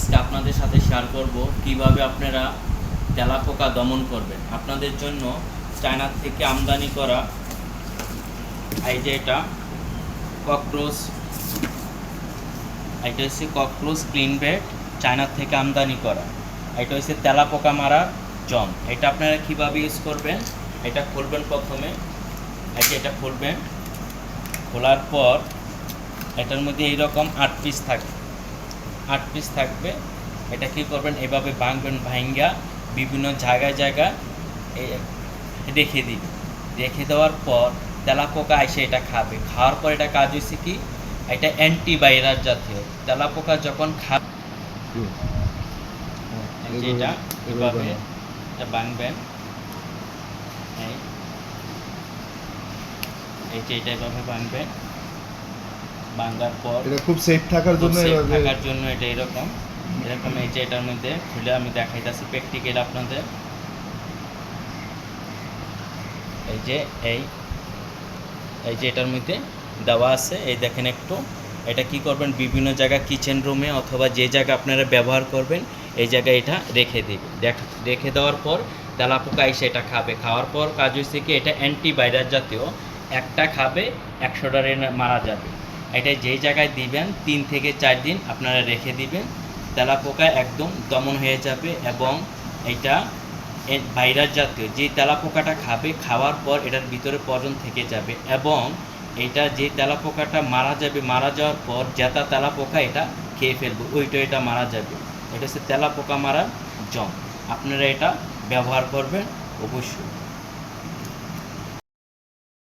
আজকে আপনাদের সাথে শেয়ার করব কিভাবে আপনারা তেলাপোকা দমন করবেন। আপনাদের জন্য চায়না থেকে আমদানি করা এই যে এটা ককরোচ, এটা হচ্ছে ককরোচ ক্লিন বেড, চায়না থেকে আমদানি করা। এটা হচ্ছে তেলাপোকা মারার জম। এটা আপনারা কীভাবে ইউজ করবেন, এটা খুলবেন প্রথমে, এই যে এটা খুলবেন, খোলার পর এটার মধ্যে এইরকম 8 পিস থাকবে, 8 পিস থাকবে। এটা কী করবেন, এভাবে ভাঙবেন, ভাঙ্গা বিভিন্ন জায়গায় রেখে দিবেন। রেখে দেওয়ার পর তেলাপোকা এসে এটা খাবে। খাওয়ার পর এটা কাজ হচ্ছে কি, এটা অ্যান্টিভাইরাস জাতীয়। তেলাপোকা যখন খাবে এটা এভাবে এটা ভাঙবেন, এই যে এটা এভাবে ভাঙবেন। ভাঙার পর এটা খুব সেফ থাকার জন্য এটা এরকম এই যে এটার মধ্যে খুলে আমি দেখাইতেছি প্র্যাকটিক্যাল আপনাদের। এই যে এটার মধ্যে দেওয়া আছে, এই দেখেন একটু। এটা কি করবেন, বিভিন্ন জায়গা কিচেন রুমে অথবা যে জায়গা আপনারা ব্যবহার করবেন এই জায়গায় এটা রেখে দিবেন। রেখে দেওয়ার পর তেলাপোকা এসে এটা খাবে। খাওয়ার পর কাজ হচ্ছে কি, এটা অ্যান্টিভাইরাস জাতীয়। একটা খাবে 100টারে মারা যাবে। এটা যেই জায়গায় দিবেন 3 থেকে 4 দিন আপনারা রেখে দিবেন, তেলাপোকা একদম দমন হয়ে যাবে। এবং এটা ভাইরাস জাতীয়, যে তেলাপোকাটা খাবে, খাওয়ার পর এটার ভিতরে পর্যন্ত থেকে যাবে। এবং এটা যে তেলাপোকাটা মারা যাবে, মারা যাওয়ার পর জেতা তেলাপোকা এটা খেয়ে ফেলবে, এটা মারা যাবে। এটা হচ্ছে তেলাপোকা মারার জম। আপনারা এটা ব্যবহার করবেন অবশ্যই।